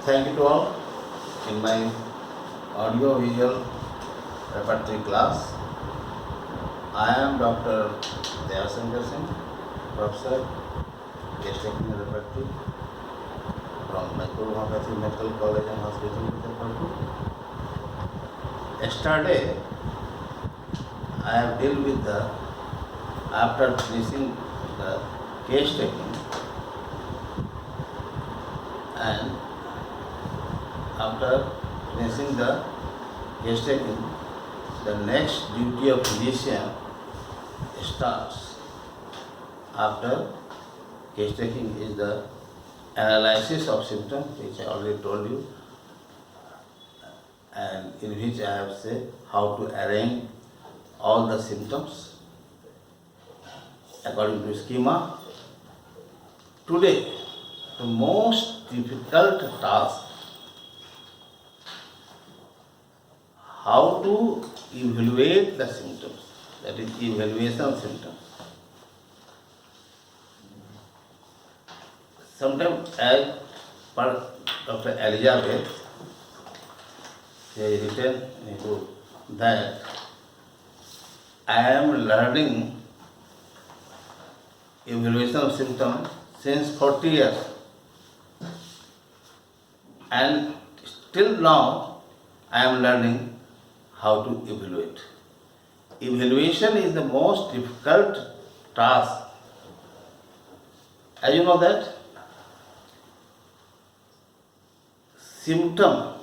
Thank you to all in my audio visual repertory class. I am Dr. Daya Singh, Professor, Guest Technical Repertory from Homeopathic Medical College and Hospital, Repertory. Yesterday, I have dealt with after finishing the case taking and after finishing the case taking, the next duty of physician starts after case taking is the analysis of symptoms, which I already told you, and in which I have said how to arrange all the symptoms according to schema. Today, the most difficult task, how to evaluate the symptoms, that is evaluation of symptoms. Sometimes, as per Dr. Elizabeth, she has written in a book that I am learning evaluation of symptoms since 40 years, and still now I am learning how to evaluate. Evaluation is the most difficult task. As you know that symptom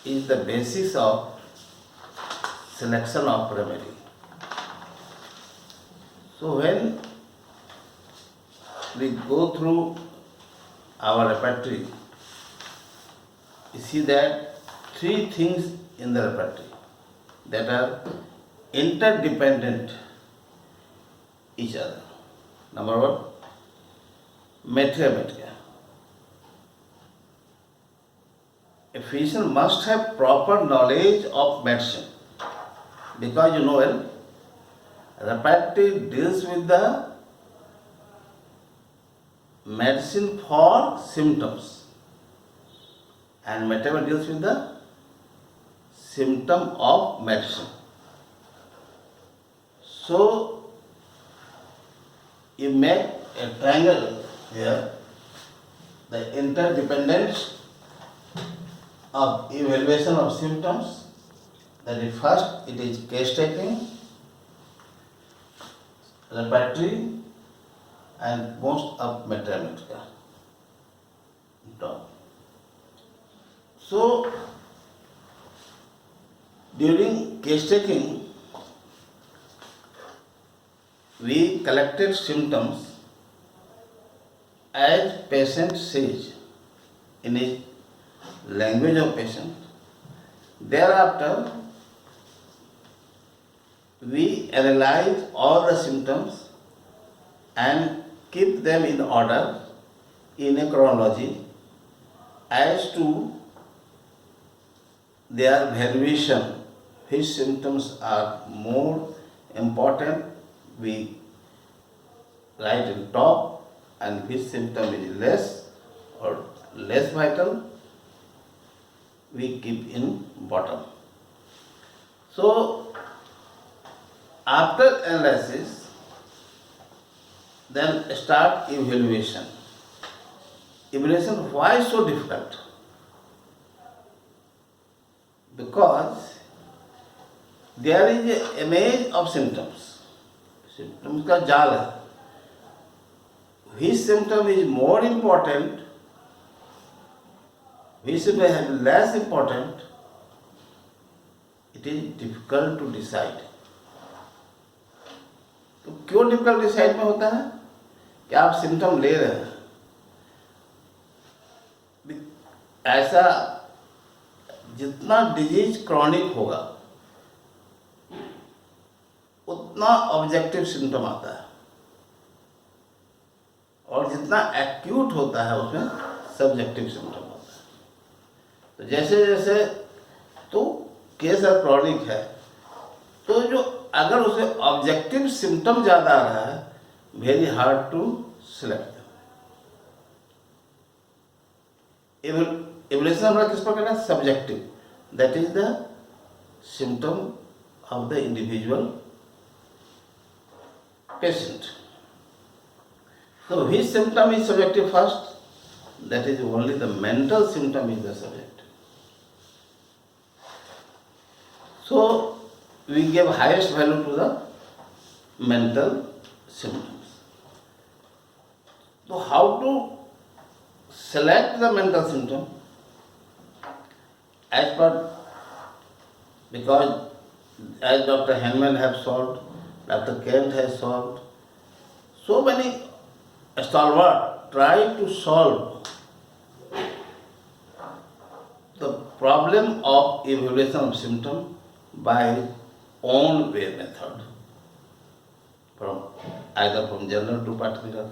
is the basis of selection of remedy. So when we go through our repertory, you see that three things in the repertory that are interdependent each other. Number one, materia. A physician must have proper knowledge of medicine, because you know well, repertory deals with the medicine for symptoms, and materia deals with the symptom of medicine. So you make a triangle here, the interdependence of evaluation of symptoms. That is, first it is case taking, repertory, and most of materia. So during case taking, we collected symptoms as patient says in his language of patient. Thereafter, we analyze all the symptoms and keep them in order in a chronology as to their valuation. Which symptoms are more important, we write in top, and which symptom is less or less vital, we keep in bottom. So after analysis, then start evaluation. Evaluation, why so difficult? Because there is an image of symptoms. Symptoms का जाल है. Which symptom is more important, which symptom is less important, it is difficult to decide. तो क्यों difficult decide में होता है कि आप सिम्टम ले रहे हैं, ऐसा जितना डिजीज क्रॉनिक होगा उतना ऑब्जेक्टिव सिम्टम आता है, और जितना एक्यूट होता है उसमें सब्जेक्टिव सिम्टम होता है. तो जैसे जैसे तो केस क्रॉनिक है, तो जो अगर उसे ऑब्जेक्टिव सिम्टम ज़्यादा आ रहा है, very hard to select. Evolution हमारा किस पर करना है? Subjective, that is the symptom of the individual patient. So which symptom is subjective first? That is only the mental symptom is the subjective. So we give highest value to the mental symptoms. So how to select the mental symptom? As per, because as Dr. Henman have solved, Dr. Kent has solved, so many stalwarts try to solve the problem of evaluation of symptom by own way method, from either from general to particular,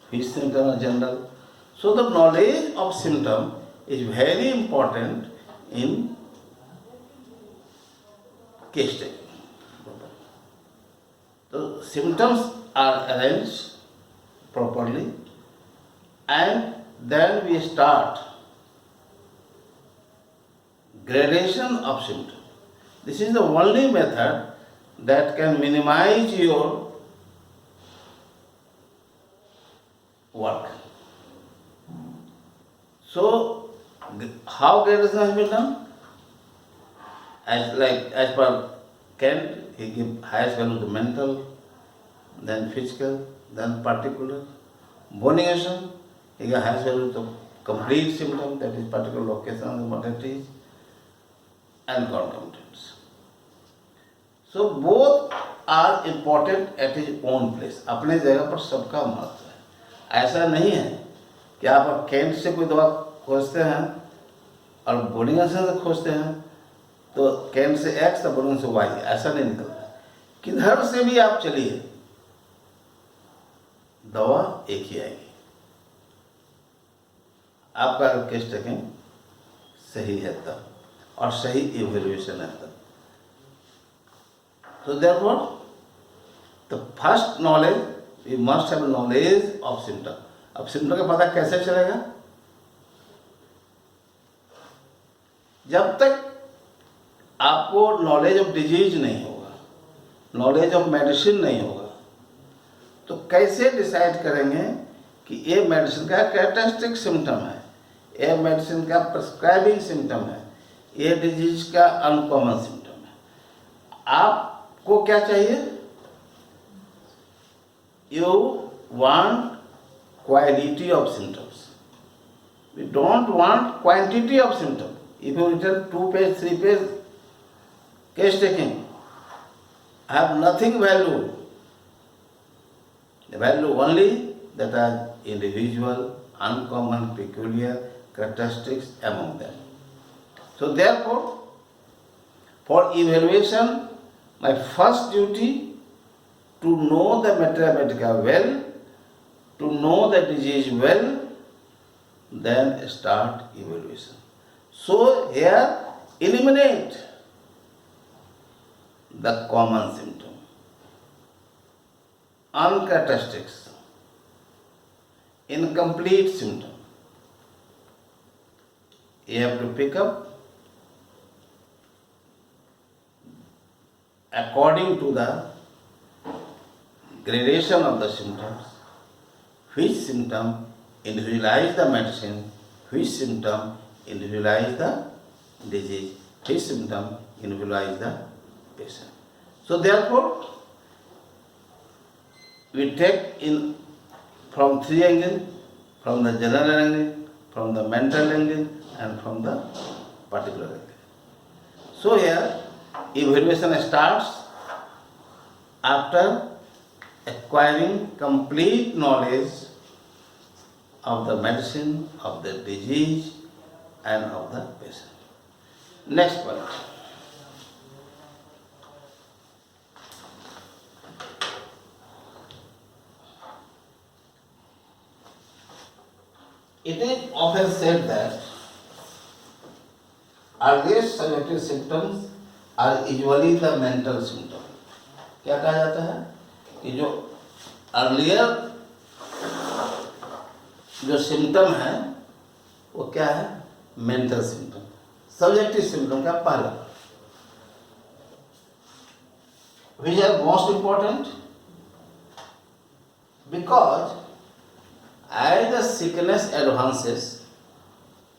which symptom are general. So the knowledge of symptom is very important in case taking. The symptoms are arranged properly and then we start gradation of symptoms. This is the only method that can minimize your work. So, how gradation has been done? As per Kent, he gives highest value to mental, then physical, then particular. Boningation, he gives highest value to complete symptom, that is particular location, what it is, and concomitants. So both are important at his own place. अपने जगह पर सबका महत्व है. ऐसा नहीं है कि आप कैंट से कोई दवा खोजते हैं और बोनिंगसन से खोजते हैं तो कैंट से एक्स तो बोनिंगसन से वाई, ऐसा नहीं निकलता. किधर से भी आप चलिए दवा एक ही आएगी. आपका केस टेकिंग सही है तब और सही इवैल्यूएशन है तब. So therefore, the first knowledge, we must have knowledge of symptom. अब symptom का पता कैसे चलेगा? जब तक आपको नॉलेज ऑफ डिजीज नहीं होगा, नॉलेज ऑफ मेडिसिन नहीं होगा, तो कैसे डिसाइड करेंगे कि ये मेडिसिन का कैरेक्टरिस्टिक सिम्टम है, ये मेडिसिन का प्रिस्क्राइबिंग सिम्टम है, ये डिजीज का अनकॉमन सिम्टम है. आपको क्या चाहिए? You want quality of symptoms. We don't want quantity of symptom. If you return 2 page 3 page case taking, have nothing value. The value only that are individual, uncommon, peculiar characteristics among them. So therefore, for evaluation, my first duty to know the materia medica well, to know the disease well, then start evaluation. So here eliminate the common symptom, uncharacteristics, incomplete symptom. You have to pick up according to the gradation of the symptoms, which symptom individualize the medicine, which symptom individualize the disease, which symptom individualize the patient. So therefore, we take in from 3 angles, from the general angle, from the mental angle, and from the particular angle. So here, evaluation starts after acquiring complete knowledge of the medicine, of the disease, and of the patient. Next point. It is often said that earliest subjective symptoms are usually the mental symptom. क्या कहा जाता है कि जो earlier जो symptom है वो क्या है? मेंटल सिम्टम, सब्जेक्टिव सिम्टम का पहला, which are most important because as the sickness advances,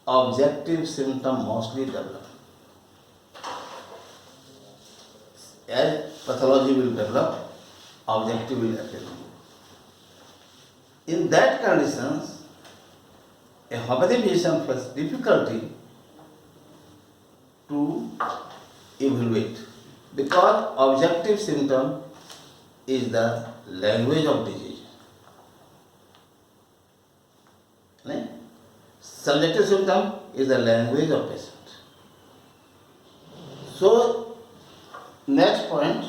objective symptom mostly develop. As pathology will develop, objective will appear. In that conditions, a homeopathic physician faces difficulty to evaluate because objective symptom is the language of disease. Right? Subjective symptom is the language of patient. So, next point,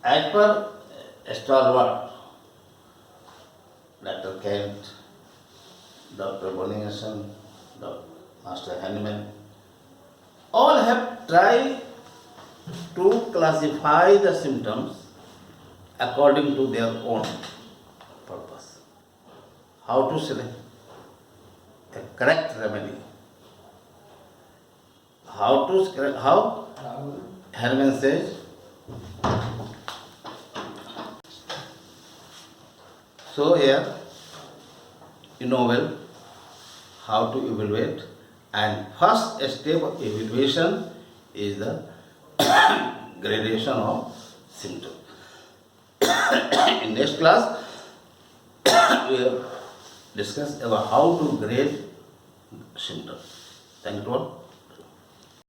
as per stalwart, Dr. Kent, Dr. Bonington, Dr. Master Henneman, all have tried to classify the symptoms according to their own purpose. How to select a correct remedy? How Henneman says, so here you know well how to evaluate, and first step of evaluation is the gradation of symptom. In next class we will discuss about how to grade symptoms. Thank you all.